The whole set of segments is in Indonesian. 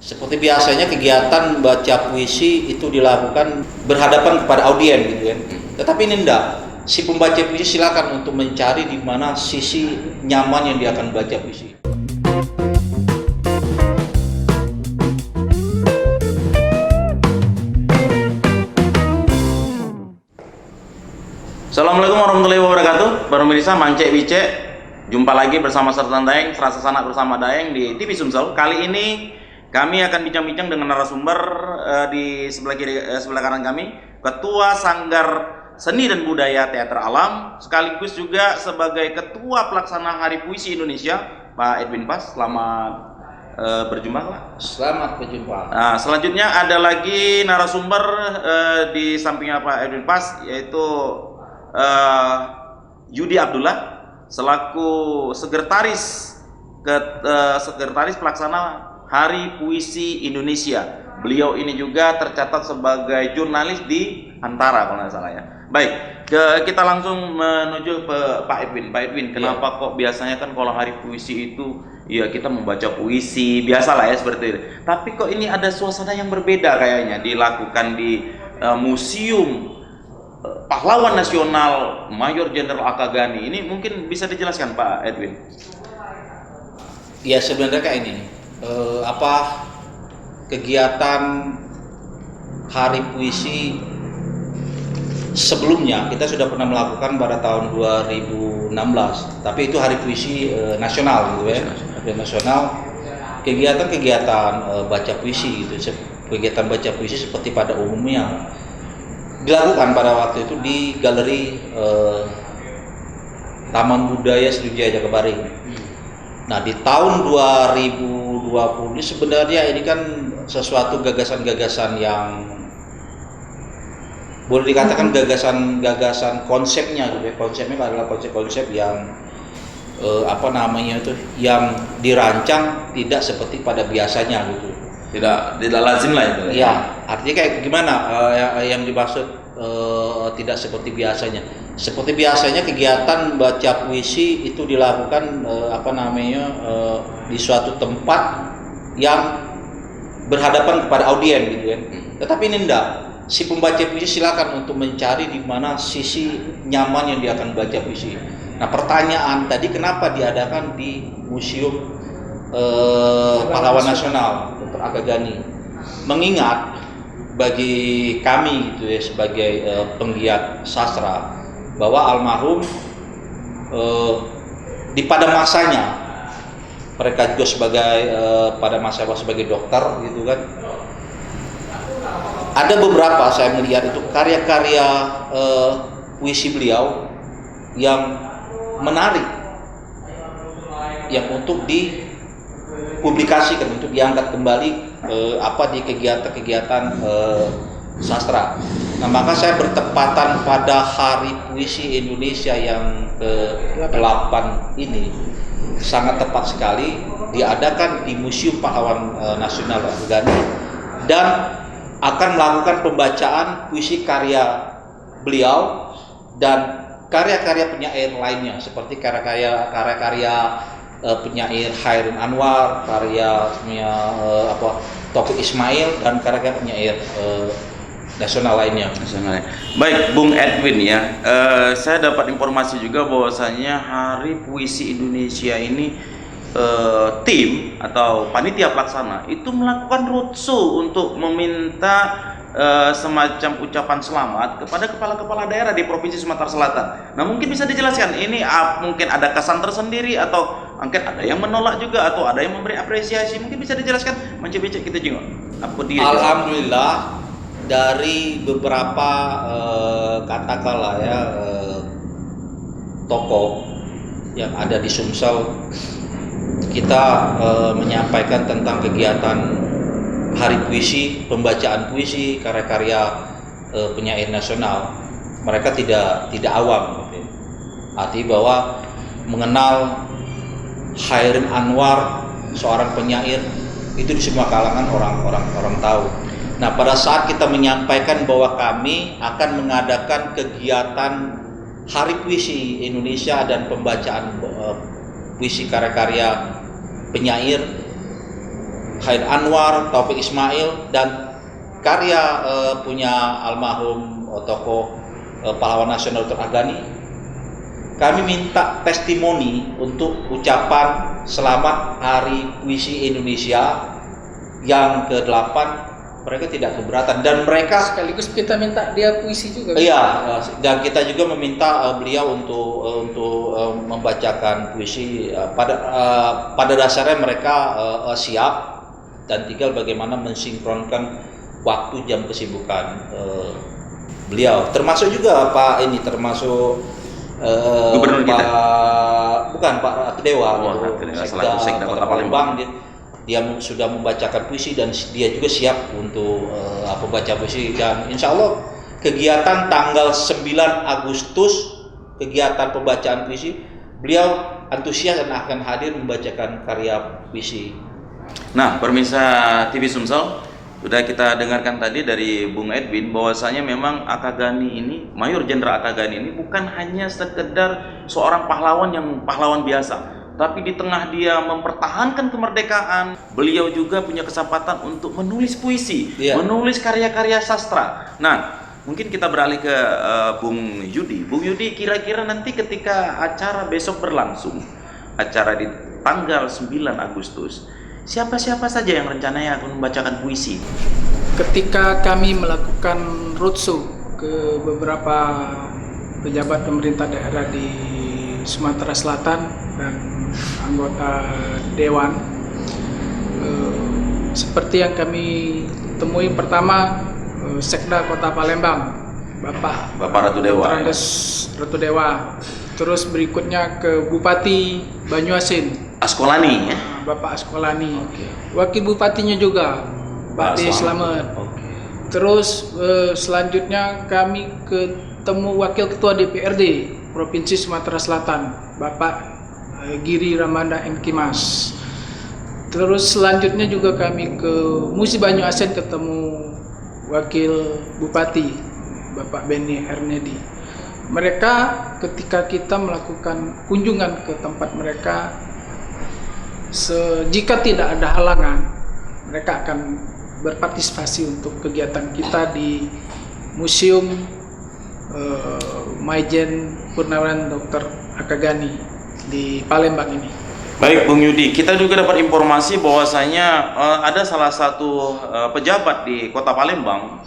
Seperti biasanya kegiatan baca puisi itu dilakukan berhadapan kepada audien gitu kan. Tetapi ini enggak. Si pembaca puisi silakan untuk mencari di mana sisi nyaman yang dia akan baca puisi. Assalamualaikum warahmatullahi wabarakatuh. Pemirsa Mancek Bicek, jumpa lagi bersama Sertan Daeng, Serasa Sanak bersama Daeng di TV Sumsel. Kali ini kami akan bincang-bincang dengan narasumber di sebelah kiri, sebelah kanan kami, Ketua Sanggar Seni dan Budaya Teater Alam, sekaligus juga sebagai Ketua Pelaksana Hari Puisi Indonesia, Pak Edwin Pas. Selamat berjumpa, Pak. Selamat berjumpa. Nah, selanjutnya ada lagi narasumber di sampingnya Pak Edwin Pas, yaitu Yudi Abdullah selaku sekretaris pelaksana Hari Puisi Indonesia. Beliau ini juga tercatat sebagai jurnalis di Antara kalau nggak salah ya. Baik, kita langsung menuju ke Pak Edwin. Pak Edwin, kenapa kok biasanya kan kalau Hari Puisi itu ya kita membaca puisi biasalah ya seperti itu. Tapi kok ini ada suasana yang berbeda kayaknya dilakukan di Museum Pahlawan Nasional Mayor Jenderal Akagani. Ini mungkin bisa dijelaskan Pak Edwin? Ya sebenarnya kayak ini, kegiatan Hari Puisi sebelumnya kita sudah pernah melakukan pada tahun 2016, tapi itu Hari Puisi nasional gitu ya, Hari nasional. Kegiatan-kegiatan baca puisi gitu, kegiatan baca puisi seperti pada umumnya dilakukan pada waktu itu di Galeri Taman Budaya Sriwijaya Jakabaring. Nah, di tahun 2020 ini sebenarnya ini kan sesuatu gagasan-gagasan yang boleh dikatakan gagasan konsepnya gitu ya. Konsepnya adalah konsep-konsep yang yang dirancang tidak seperti pada biasanya gitu. Tidak lazim lah itu. Ya, artinya kayak gimana yang dimaksud tidak seperti biasanya. Seperti biasanya kegiatan baca puisi itu dilakukan di suatu tempat yang berhadapan kepada audien gitu kan. Tetapi ini enggak. Si pembaca puisi silakan untuk mencari di mana sisi nyaman yang dia akan baca puisi. Nah, pertanyaan tadi kenapa diadakan di Museum Pahlawan Nasional Dr. Akagani? Mengingat bagi kami gitu ya sebagai penggiat sastra bahwa almarhum pada masanya mereka juga pada masa sebagai dokter gitu kan, ada beberapa saya melihat itu karya-karya puisi beliau yang menarik, yang untuk dipublikasikan, untuk diangkat kembali di kegiatan-kegiatan sastra. Nah, maka saya bertepatan pada Hari Puisi Indonesia yang ke-8 ini sangat tepat sekali diadakan di Museum Pahlawan Nasional Akagani, dan akan melakukan pembacaan puisi karya beliau dan karya-karya penyair lainnya seperti karya-karya penyair Hairun Anwar, karyanya Taufiq Ismail, dan karya penyair nasional lainnya. Baik, Bung Edwin ya, saya dapat informasi juga bahwasanya Hari Puisi Indonesia ini tim atau panitia pelaksana itu melakukan roadshow untuk meminta semacam ucapan selamat kepada kepala-kepala daerah di Provinsi Sumatera Selatan. Nah, mungkin bisa dijelaskan ini mungkin ada kesan tersendiri atau mungkin ada yang menolak juga atau ada yang memberi apresiasi, mungkin bisa dijelaskan Mancek-Bicek kita juga. Alhamdulillah dari beberapa katakanlah ya tokoh yang ada di Sumsel, kita menyampaikan tentang kegiatan Hari Puisi, pembacaan puisi, karya-karya penyair nasional. Mereka tidak awam gitu. Artinya bahwa mengenal Hairun Anwar, seorang penyair, itu di semua kalangan orang tahu. Nah, pada saat kita menyampaikan bahwa kami akan mengadakan kegiatan Hari Puisi Indonesia dan pembacaan puisi karya-karya penyair, Khair Anwar, Taufik Ismail, dan karya punya almarhum tokoh pahlawan nasional Dr. Agani. Kami minta testimoni untuk ucapan selamat Hari Puisi Indonesia yang ke-8. Mereka tidak keberatan dan mereka Sekaligus kita minta dia puisi juga. iya, dan kita juga meminta beliau untuk membacakan puisi. Pada dasarnya mereka siap dan tinggal bagaimana mensinkronkan waktu jam kesibukan beliau. Termasuk juga termasuk Gubernur kita. Bukan Pak Ratu Dewa, Oh, Ratu Dewa, selaku Sekda Kota Palembang. Dia sudah membacakan puisi dan dia juga siap untuk baca puisi, dan insya Allah kegiatan tanggal 9 Agustus kegiatan pembacaan puisi, beliau antusias dan akan hadir membacakan karya puisi. Nah, pemirsa TV Sumsel, sudah kita dengarkan tadi dari Bung Edwin bahwasanya memang Akagani ini, Mayor Jenderal Akagani ini bukan hanya sekedar seorang pahlawan yang pahlawan biasa, tapi di tengah dia mempertahankan kemerdekaan, beliau juga punya kesempatan untuk menulis puisi, menulis karya-karya sastra. Nah, mungkin kita beralih ke Bung Yudi. Bung Yudi, kira-kira nanti ketika acara besok berlangsung, acara di tanggal 9 Agustus, siapa-siapa saja yang rencananya akan membacakan puisi? Ketika kami melakukan roadshow ke beberapa pejabat pemerintah daerah di Sumatera Selatan dan anggota dewan, seperti yang kami temui, pertama Sekda Kota Palembang, Bapak Ratu Dewa. Randes Ratu Dewa. Terus berikutnya ke Bupati Banyuasin, Askolani ya. Bapak Askolani. Wakil Bupatinya juga Pak D. Slamet. Terus selanjutnya kami ketemu Wakil Ketua DPRD Provinsi Sumatera Selatan, Bapak Giri Ramanda M. Kimas. Terus selanjutnya juga kami ke Musi Banyuasin ketemu Wakil Bupati Bapak Beni Hernedi. Mereka ketika kita melakukan kunjungan ke tempat mereka, jika tidak ada halangan, mereka akan berpartisipasi untuk kegiatan kita di Museum Maijen Purnawirawan Dr. Akagani di Palembang ini. Baik Bung Yudi, kita juga dapat informasi bahwasanya ada salah satu pejabat di Kota Palembang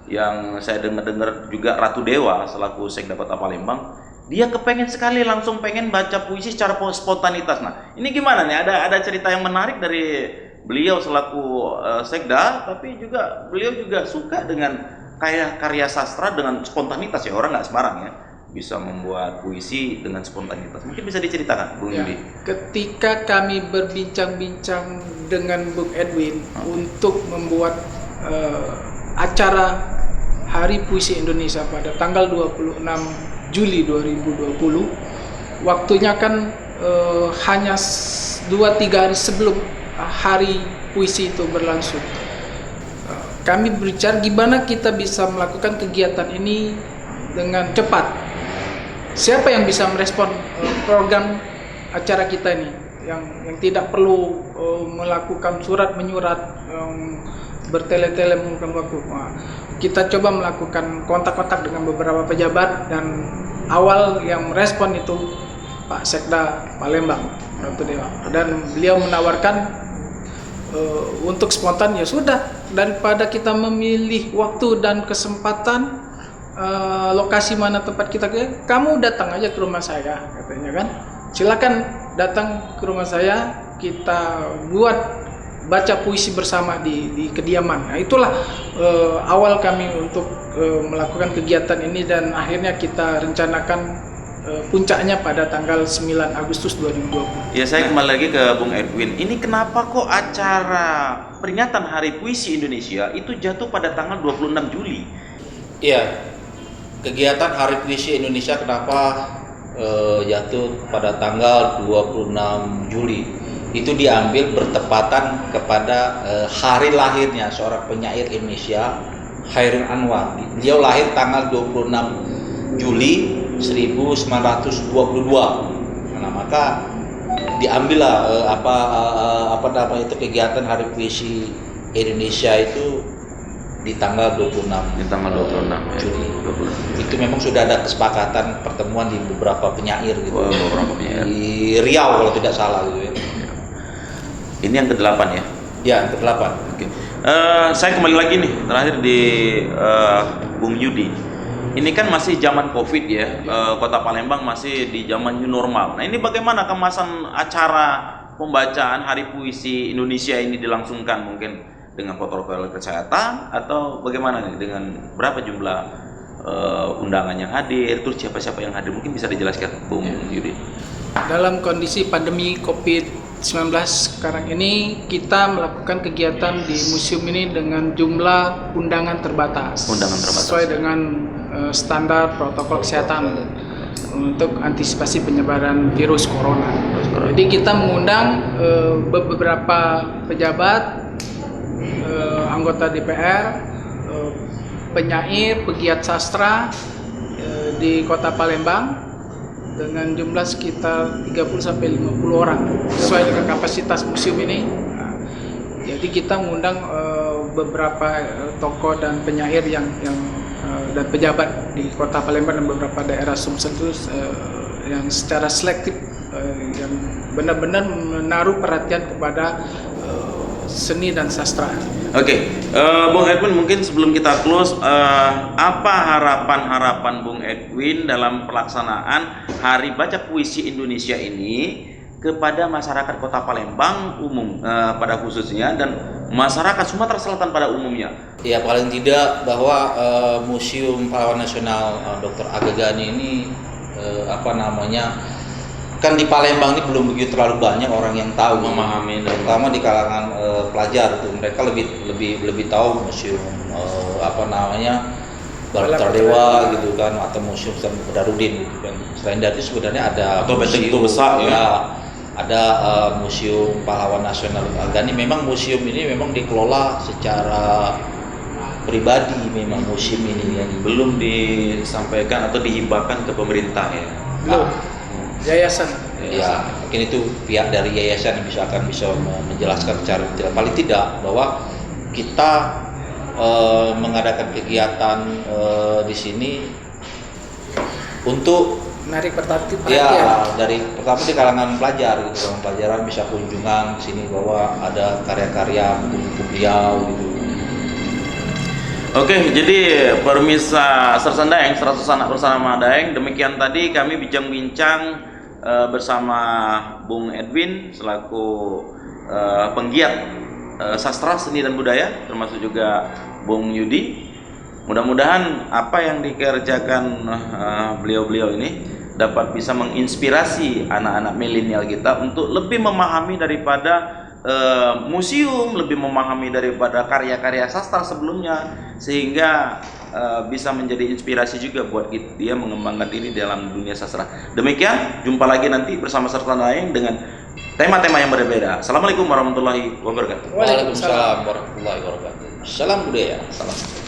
yang saya dengar juga Ratu Dewa selaku Sekda Kota Palembang. Dia kepengen sekali langsung pengen baca puisi secara spontanitas. Nah, ini gimana nih? Ada cerita yang menarik dari beliau selaku Sekda, tapi juga beliau juga suka dengan karya sastra dengan spontanitas ya, orang nggak sembarang ya bisa membuat puisi dengan spontanitas. Mungkin bisa diceritakan, Bung Yudi. Ketika kami berbincang-bincang dengan Bung Edwin untuk membuat acara Hari Puisi Indonesia pada tanggal 26 Juli 2020, waktunya kan hanya 2-3 hari sebelum Hari Puisi itu berlangsung. Kami berbicara gimana kita bisa melakukan kegiatan ini dengan cepat. Siapa yang bisa merespon program acara kita ini yang tidak perlu melakukan surat menyurat, bertele-tele menggunakan waktu. Kita coba melakukan kontak-kontak dengan beberapa pejabat, dan awal yang merespon itu Pak Sekda Palembang, Ratu Dewa, dan beliau menawarkan untuk spontan, ya sudah, daripada kita memilih waktu dan kesempatan lokasi mana tempat kita, kamu datang aja ke rumah saya, katanya kan, silakan datang ke rumah saya, kita buat baca puisi bersama di kediaman. Nah, itulah awal kami untuk melakukan kegiatan ini, dan akhirnya kita rencanakan puncaknya pada tanggal 9 Agustus 2020. Ya, saya kembali lagi ke Bung Edwin. Ini kenapa kok acara peringatan Hari Puisi Indonesia itu jatuh pada tanggal 26 Juli? Iya, kegiatan Hari Puisi Indonesia kenapa jatuh pada tanggal 26 Juli? Itu diambil bertepatan kepada hari lahirnya seorang penyair Indonesia, Khairul Anwar. Beliau lahir tanggal 26 Juli 1922. Nah, maka diambillah apa namanya itu kegiatan Hari Puisi Indonesia itu di tanggal 26 Di tanggal 26 ya. Juli. 26. Itu memang sudah ada kesepakatan pertemuan di beberapa penyair gitu. Beberapa penyair. Di Riau kalau tidak salah gitu ya. Ini yang ke-8 ya. Ya, yang ke-8. Oke. Saya kembali lagi nih terakhir di Bung Yudi. Ini kan masih zaman Covid ya. Kota Palembang masih di zaman new normal. Nah, ini bagaimana kemasan acara pembacaan Hari Puisi Indonesia ini dilangsungkan, mungkin dengan protokol kesehatan atau bagaimana nih, dengan berapa jumlah undangan yang hadir, terus siapa-siapa yang hadir, mungkin bisa dijelaskan Bung Yudi. Dalam kondisi pandemi COVID-19 sekarang ini, kita melakukan kegiatan di museum ini dengan jumlah undangan terbatas. Undangan terbatas. Sesuai dengan standar protokol kesehatan untuk antisipasi penyebaran virus corona. Jadi kita mengundang beberapa pejabat, anggota DPR, penyair, pegiat sastra di Kota Palembang dengan jumlah sekitar 30-50 orang sesuai dengan kapasitas museum ini. Jadi kita mengundang beberapa tokoh dan penyair yang dan pejabat di Kota Palembang dan beberapa daerah Sumsel itu yang secara selektif yang benar-benar menaruh perhatian kepada seni dan sastra. Oke, Bung Edwin, mungkin sebelum kita close, apa harapan-harapan Bung Edwin dalam pelaksanaan Hari Baca Puisi Indonesia ini kepada masyarakat Kota Palembang umum pada khususnya dan masyarakat Sumatera Selatan pada umumnya? Ya, paling tidak bahwa Museum Pahlawan Nasional Dr. Aga Ghani ini kan di Palembang ini belum begitu terlalu banyak orang yang tahu, Memahami, terutama di kalangan pelajar tuh, mereka lebih tahu museum Balap Dewa gitu kan, atau museum Sultan Badarudin gitu kan. Selain dari itu sebenarnya ada Atau Benteng museum Besar ya. Ada Museum Pahlawan Nasional Aga Ghani. Memang museum ini memang dikelola secara pribadi, memang museum ini yang Belum disampaikan atau dihibahkan ke pemerintah ya. Belum. Yayasan. Ya, mungkin itu pihak dari yayasan yang bisa menjelaskan secara detail. Paling tidak bahwa kita mengadakan kegiatan di sini untuk Menarik perhatian. ya dari pertama di kalangan pelajar gitu, kalangan pelajaran bisa kunjungan di sini bahwa ada karya-karya buku-buku beliau gitu. Oke, jadi permisa Sersan Daeng, 100 anak bersama Daeng. Demikian tadi kami bincang-bincang bersama Bung Edwin selaku penggiat sastra, seni dan budaya, termasuk juga Bung Yudi. Mudah-mudahan apa yang dikerjakan beliau-beliau ini dapat bisa menginspirasi anak-anak milenial kita untuk lebih memahami daripada museum, lebih memahami daripada karya-karya sastra sebelumnya, sehingga bisa menjadi inspirasi juga buat dia mengembangkan diri dalam dunia sastra. Demikian, jumpa lagi nanti bersama Sersan Daeng dengan tema-tema yang berbeda. Assalamualaikum warahmatullahi wabarakatuh. Waalaikumsalam warahmatullahi wabarakatuh. Salam budaya. Salam.